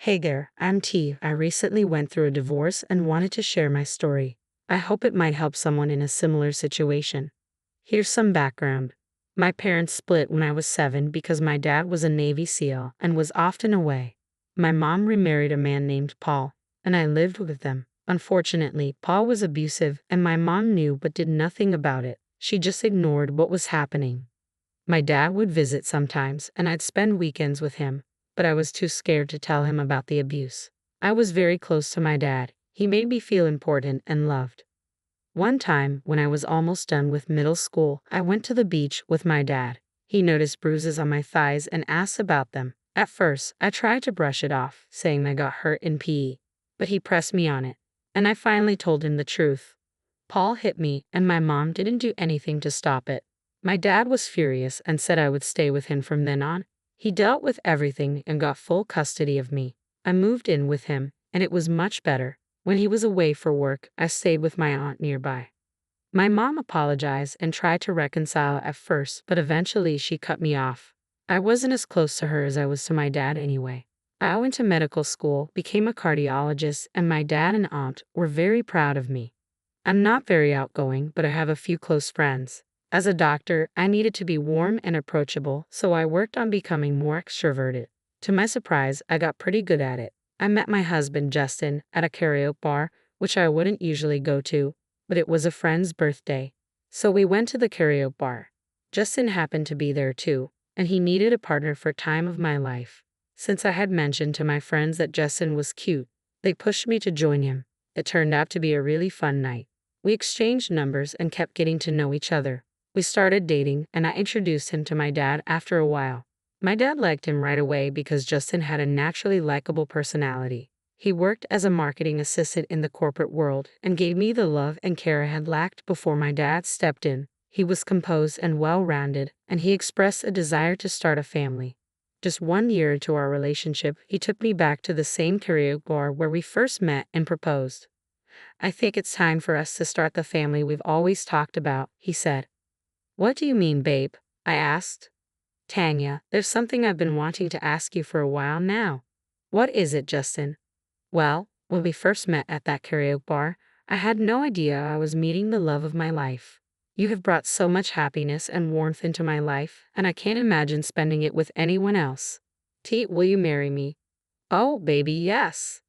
Hey there, I'm T. I recently went through a divorce and wanted to share my story. I hope it might help someone in a similar situation. Here's some background. My parents split when I was 7 because my dad was a Navy SEAL and was often away. My mom remarried a man named Paul, and I lived with them. Unfortunately, Paul was abusive, and my mom knew but did nothing about it. She just ignored what was happening. My dad would visit sometimes, and I'd spend weekends with him, but I was too scared to tell him about the abuse. I was very close to my dad. He made me feel important and loved. One time, when I was almost done with middle school, I went to the beach with my dad. He noticed bruises on my thighs and asked about them. At first, I tried to brush it off, saying I got hurt in PE, but he pressed me on it, and I finally told him the truth. Paul hit me, and my mom didn't do anything to stop it. My dad was furious and said I would stay with him from then on. He dealt with everything and got full custody of me. I moved in with him, and it was much better. When he was away for work, I stayed with my aunt nearby. My mom apologized and tried to reconcile at first, but eventually she cut me off. I wasn't as close to her as I was to my dad anyway. I went to medical school, became a cardiologist, and my dad and aunt were very proud of me. I'm not very outgoing, but I have a few close friends. As a doctor, I needed to be warm and approachable, so I worked on becoming more extroverted. To my surprise, I got pretty good at it. I met my husband, Justin, at a karaoke bar, which I wouldn't usually go to, but it was a friend's birthday. So we went to the karaoke bar. Justin happened to be there too, and he needed a partner for time of my life. Since I had mentioned to my friends that Justin was cute, they pushed me to join him. It turned out to be a really fun night. We exchanged numbers and kept getting to know each other. We started dating, and I introduced him to my dad after a while. My dad liked him right away because Justin had a naturally likable personality. He worked as a marketing assistant in the corporate world and gave me the love and care I had lacked before my dad stepped in. He was composed and well-rounded, and he expressed a desire to start a family. Just 1 year into our relationship, he took me back to the same karaoke bar where we first met and proposed. "I think it's time for us to start the family we've always talked about," he said. "What do you mean, babe?" I asked. "Tanya, there's something I've been wanting to ask you for a while now." "What is it, Justin?" "Well, when we first met at that karaoke bar, I had no idea I was meeting the love of my life. You have brought so much happiness and warmth into my life, and I can't imagine spending it with anyone else. T, will you marry me?" "Oh, baby, yes."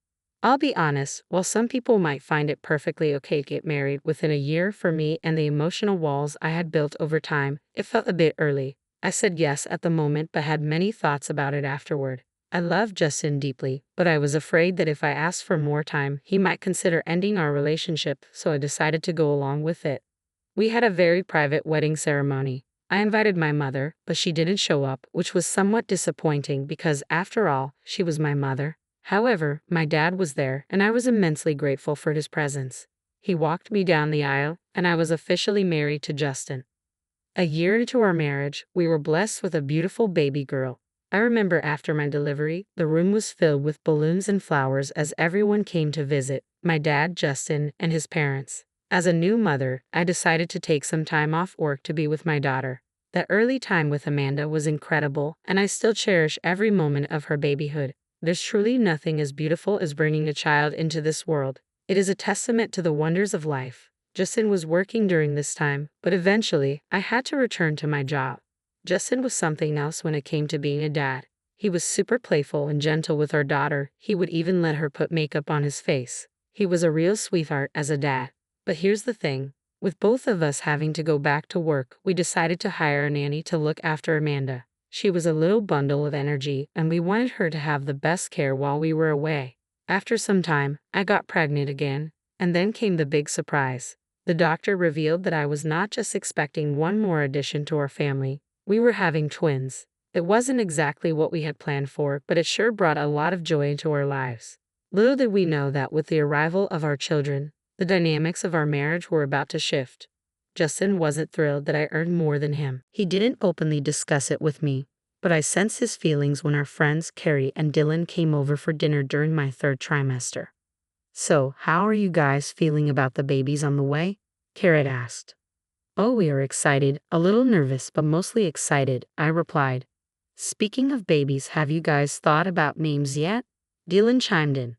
I'll be honest, while some people might find it perfectly okay to get married within a year, for me and the emotional walls I had built over time, it felt a bit early. I said yes at the moment but had many thoughts about it afterward. I loved Justin deeply, but I was afraid that if I asked for more time, he might consider ending our relationship, so I decided to go along with it. We had a very private wedding ceremony. I invited my mother, but she didn't show up, which was somewhat disappointing because, after all, she was my mother. However, my dad was there, and I was immensely grateful for his presence. He walked me down the aisle, and I was officially married to Justin. A year into our marriage, we were blessed with a beautiful baby girl. I remember after my delivery, the room was filled with balloons and flowers as everyone came to visit, my dad, Justin, and his parents. As a new mother, I decided to take some time off work to be with my daughter. That early time with Amanda was incredible, and I still cherish every moment of her babyhood. There's truly nothing as beautiful as bringing a child into this world. It is a testament to the wonders of life. Justin was working during this time, but eventually, I had to return to my job. Justin was something else when it came to being a dad. He was super playful and gentle with our daughter. He would even let her put makeup on his face. He was a real sweetheart as a dad. But here's the thing. With both of us having to go back to work, we decided to hire a nanny to look after Amanda. She was a little bundle of energy, and we wanted her to have the best care while we were away. After some time, I got pregnant again, and then came the big surprise. The doctor revealed that I was not just expecting one more addition to our family, we were having twins. It wasn't exactly what we had planned for, but it sure brought a lot of joy into our lives. Little did we know that with the arrival of our children, the dynamics of our marriage were about to shift. Justin wasn't thrilled that I earned more than him. He didn't openly discuss it with me, but I sensed his feelings when our friends Carrie and Dylan came over for dinner during my 3rd trimester. "So, how are you guys feeling about the babies on the way?" Carrie asked. "Oh, we are excited, a little nervous, but mostly excited," I replied. "Speaking of babies, have you guys thought about names yet?" Dylan chimed in.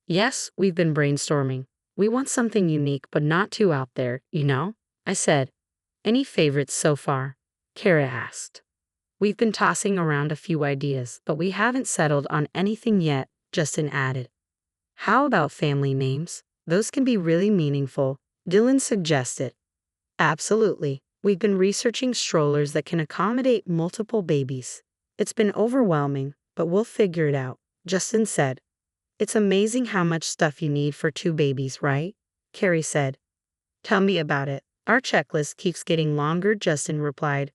Yes, we've been brainstorming. We want something unique but not too out there, you know? I said. Any favorites so far? Kara asked. We've been tossing around a few ideas, but we haven't settled on anything yet, Justin added. How about family names? Those can be really meaningful, Dylan suggested. Absolutely. We've been researching strollers that can accommodate multiple babies. It's been overwhelming, but we'll figure it out, Justin said. It's amazing how much stuff you need for 2 babies, right? Carrie said. Tell me about it. Our checklist keeps getting longer, Justin replied.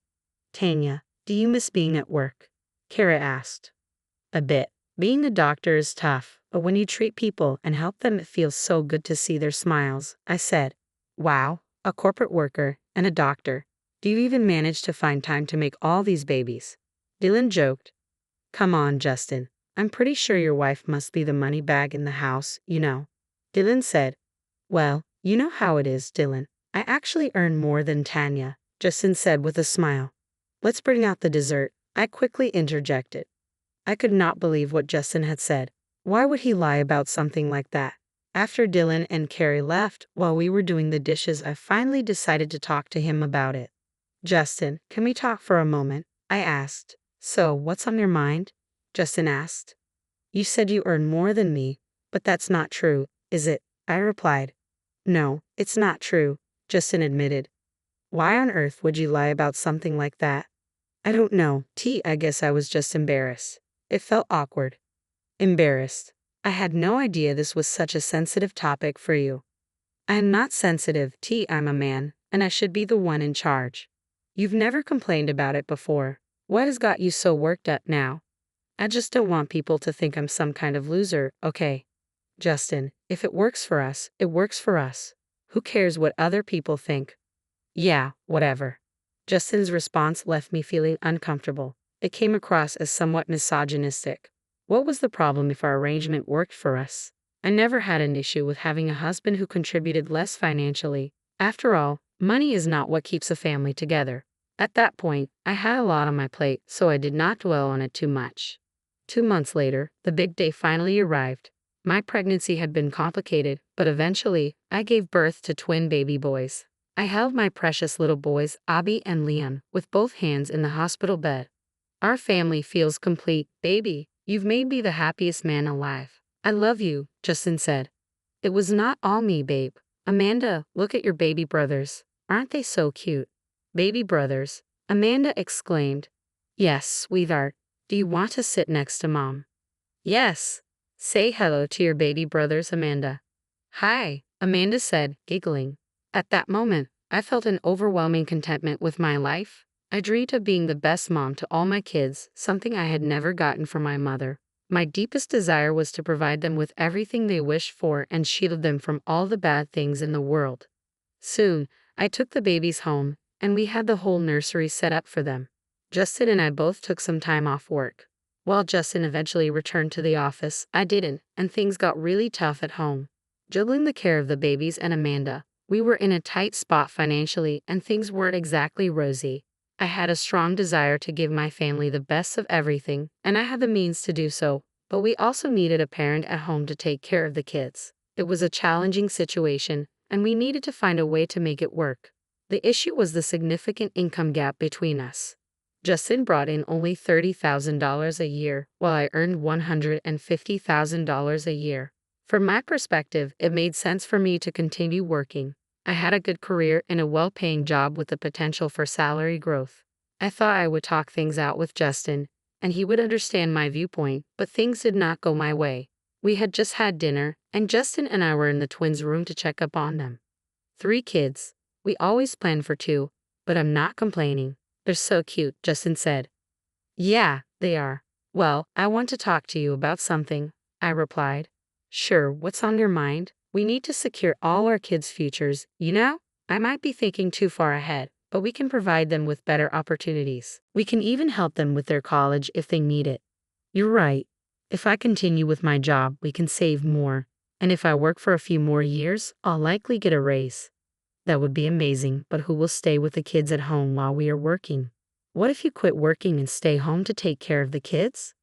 Tanya, do you miss being at work? Kara asked. A bit. Being a doctor is tough, but when you treat people and help them, it feels so good to see their smiles, I said. Wow, a corporate worker and a doctor. Do you even manage to find time to make all these babies? Dylan joked. Come on, Justin. I'm pretty sure your wife must be the money bag in the house, you know. Dylan said. Well, you know how it is, Dylan. I actually earn more than Tanya, Justin said with a smile. Let's bring out the dessert, I quickly interjected. I could not believe what Justin had said. Why would he lie about something like that? After Dylan and Carrie left while we were doing the dishes, I finally decided to talk to him about it. Justin, can we talk for a moment? I asked. So, what's on your mind? Justin asked. You said you earn more than me, but that's not true, is it? I replied. No, it's not true, Justin admitted. Why on earth would you lie about something like that? I don't know, I guess I was just embarrassed. It felt awkward. Embarrassed. I had no idea this was such a sensitive topic for you. I am not sensitive, I'm a man, and I should be the one in charge. You've never complained about it before. What has got you so worked up now? I just don't want people to think I'm some kind of loser, okay? Justin, if it works for us, it works for us. Who cares what other people think? Yeah, whatever. Justin's response left me feeling uncomfortable. It came across as somewhat misogynistic. What was the problem if our arrangement worked for us? I never had an issue with having a husband who contributed less financially. After all, money is not what keeps a family together. At that point, I had a lot on my plate, so I did not dwell on it too much. 2 months later, the big day finally arrived. My pregnancy had been complicated, but eventually, I gave birth to twin baby boys. I held my precious little boys, Abby and Leon, with both hands in the hospital bed. Our family feels complete, baby. You've made me the happiest man alive. I love you, Justin said. It was not all me, babe. Amanda, look at your baby brothers. Aren't they so cute? Baby brothers, Amanda exclaimed. Yes, sweetheart. Do you want to sit next to Mom? Yes. Say hello to your baby brothers, Amanda. Hi, Amanda said, giggling. At that moment, I felt an overwhelming contentment with my life. I dreamed of being the best mom to all my kids, something I had never gotten from my mother. My deepest desire was to provide them with everything they wished for and shield them from all the bad things in the world. Soon, I took the babies home, and we had the whole nursery set up for them. Justin and I both took some time off work. While Justin eventually returned to the office, I didn't, and things got really tough at home. Juggling the care of the babies and Amanda, we were in a tight spot financially and things weren't exactly rosy. I had a strong desire to give my family the best of everything, and I had the means to do so, but we also needed a parent at home to take care of the kids. It was a challenging situation, and we needed to find a way to make it work. The issue was the significant income gap between us. Justin brought in only $30,000 a year, while I earned $150,000 a year. From my perspective, it made sense for me to continue working. I had a good career in a well-paying job with the potential for salary growth. I thought I would talk things out with Justin, and he would understand my viewpoint, but things did not go my way. We had just had dinner, and Justin and I were in the twins' room to check up on them. 3 kids. We always planned for 2, but I'm not complaining. They're so cute, Justin said. Yeah, they are. Well, I want to talk to you about something, I replied. Sure, what's on your mind? We need to secure all our kids' futures, you know? I might be thinking too far ahead, but we can provide them with better opportunities. We can even help them with their college if they need it. You're right. If I continue with my job, we can save more. And if I work for a few more years, I'll likely get a raise. That would be amazing, but who will stay with the kids at home while we are working? What if you quit working and stay home to take care of the kids?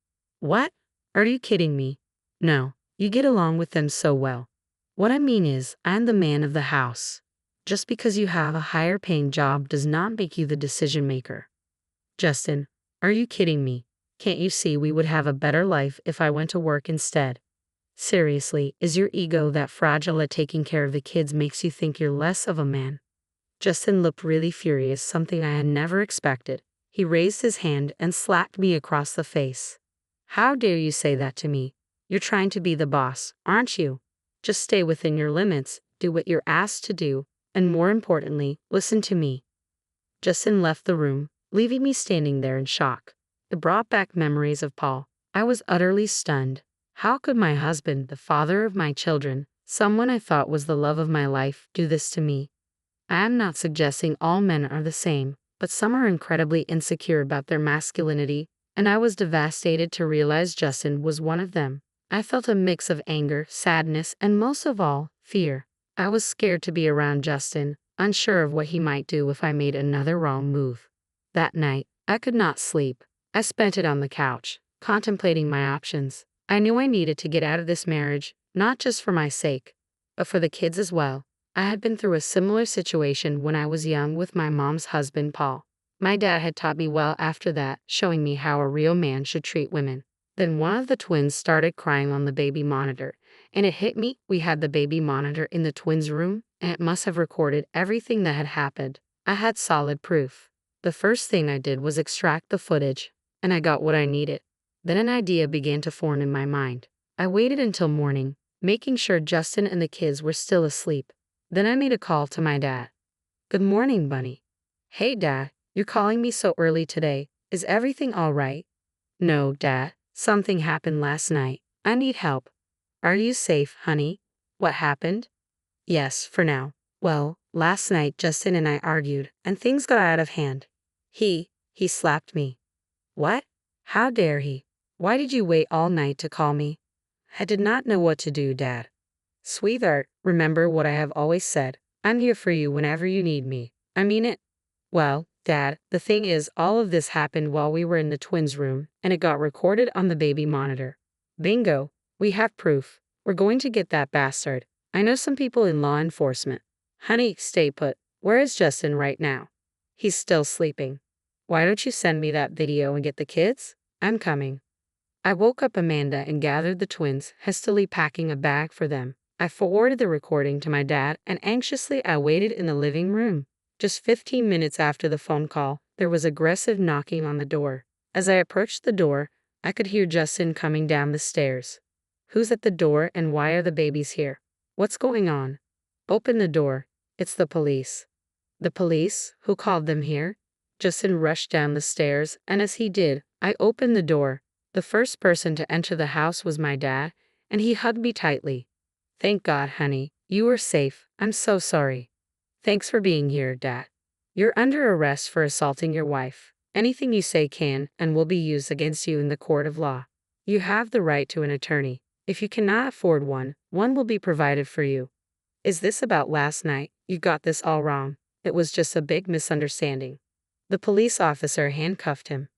What? Are you kidding me? No, you get along with them so well. What I mean is, I'm the man of the house. Just because you have a higher paying job does not make you the decision maker. Justin, are you kidding me? Can't you see we would have a better life if I went to work instead? Seriously, is your ego that fragile that taking care of the kids makes you think you're less of a man? Justin looked really furious, something I had never expected. He raised his hand and slapped me across the face. How dare you say that to me? You're trying to be the boss, aren't you? Just stay within your limits, do what you're asked to do, and more importantly, listen to me. Justin left the room, leaving me standing there in shock. It brought back memories of Paul. I was utterly stunned. How could my husband, the father of my children, someone I thought was the love of my life, do this to me? I am not suggesting all men are the same, but some are incredibly insecure about their masculinity, and I was devastated to realize Justin was one of them. I felt a mix of anger, sadness, and most of all, fear. I was scared to be around Justin, unsure of what he might do if I made another wrong move. That night, I could not sleep. I spent it on the couch, contemplating my options. I knew I needed to get out of this marriage, not just for my sake, but for the kids as well. I had been through a similar situation when I was young with my mom's husband, Paul. My dad had taught me well after that, showing me how a real man should treat women. Then one of the twins started crying on the baby monitor, and it hit me. We had the baby monitor in the twins' room, and it must have recorded everything that had happened. I had solid proof. The first thing I did was extract the footage, and I got what I needed. Then an idea began to form in my mind. I waited until morning, making sure Justin and the kids were still asleep. Then I made a call to my dad. Good morning, Bunny. Hey, Dad, you're calling me so early today. Is everything all right? No, Dad. Something happened last night. I need help. Are you safe, honey? What happened? Yes, for now. Well, last night Justin and I argued, and things got out of hand. He slapped me. What? How dare he? Why did you wait all night to call me? I did not know what to do, Dad. Sweetheart, remember what I have always said. I'm here for you whenever you need me. I mean it. Well, Dad, the thing is, all of this happened while we were in the twins' room, and it got recorded on the baby monitor. Bingo. We have proof. We're going to get that bastard. I know some people in law enforcement. Honey, stay put. Where is Justin right now? He's still sleeping. Why don't you send me that video and get the kids? I'm coming. I woke up Amanda and gathered the twins, hastily packing a bag for them. I forwarded the recording to my dad, and anxiously I waited in the living room. Just 15 minutes after the phone call, there was aggressive knocking on the door. As I approached the door, I could hear Justin coming down the stairs. Who's at the door and why are the babies here? What's going on? Open the door. It's the police. The police? Who called them here? Justin rushed down the stairs, and as he did, I opened the door. The first person to enter the house was my dad, and he hugged me tightly. Thank God, honey. You are safe. I'm so sorry. Thanks for being here, Dad. You're under arrest for assaulting your wife. Anything you say can and will be used against you in the court of law. You have the right to an attorney. If you cannot afford one, one will be provided for you. Is this about last night? You got this all wrong. It was just a big misunderstanding. The police officer handcuffed him.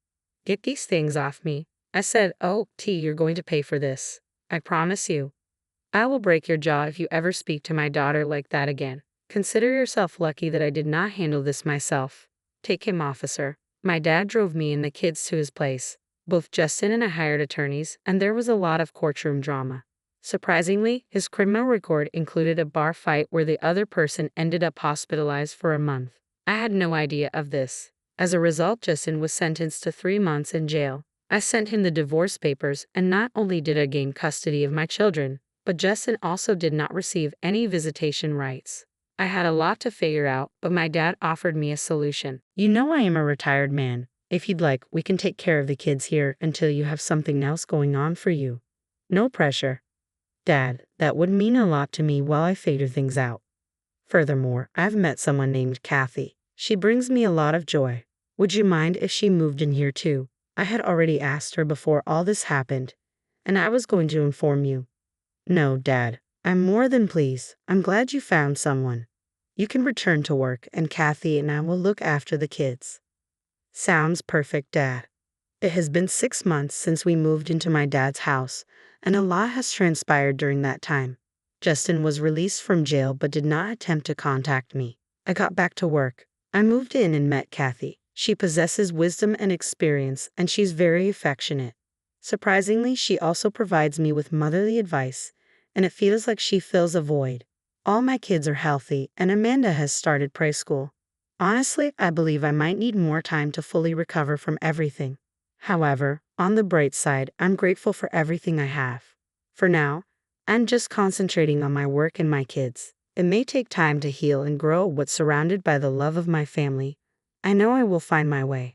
Get these things off me. I said, oh, you're going to pay for this. I promise you. I will break your jaw if you ever speak to my daughter like that again. Consider yourself lucky that I did not handle this myself. Take him, officer. My dad drove me and the kids to his place. Both Justin and I hired attorneys, and there was a lot of courtroom drama. Surprisingly, his criminal record included a bar fight where the other person ended up hospitalized for a month. I had no idea of this. As a result, Justin was sentenced to 3 months in jail. I sent him the divorce papers, and not only did I gain custody of my children, but Justin also did not receive any visitation rights. I had a lot to figure out, but my dad offered me a solution. You know I am a retired man. If you'd like, we can take care of the kids here until you have something else going on for you. No pressure. Dad, that would mean a lot to me while I figure things out. Furthermore, I've met someone named Kathy. She brings me a lot of joy. Would you mind if she moved in here too? I had already asked her before all this happened, and I was going to inform you. No, Dad. I'm more than pleased. I'm glad you found someone. You can return to work, and Kathy and I will look after the kids. Sounds perfect, Dad. It has been 6 months since we moved into my dad's house, and a lot has transpired during that time. Justin was released from jail but did not attempt to contact me. I got back to work. I moved in and met Kathy. She possesses wisdom and experience, and she's very affectionate. Surprisingly, she also provides me with motherly advice, and it feels like she fills a void. All my kids are healthy, and Amanda has started preschool. Honestly, I believe I might need more time to fully recover from everything. However, on the bright side, I'm grateful for everything I have. For now, I'm just concentrating on my work and my kids. It may take time to heal and grow, but surrounded by the love of my family, I know I will find my way.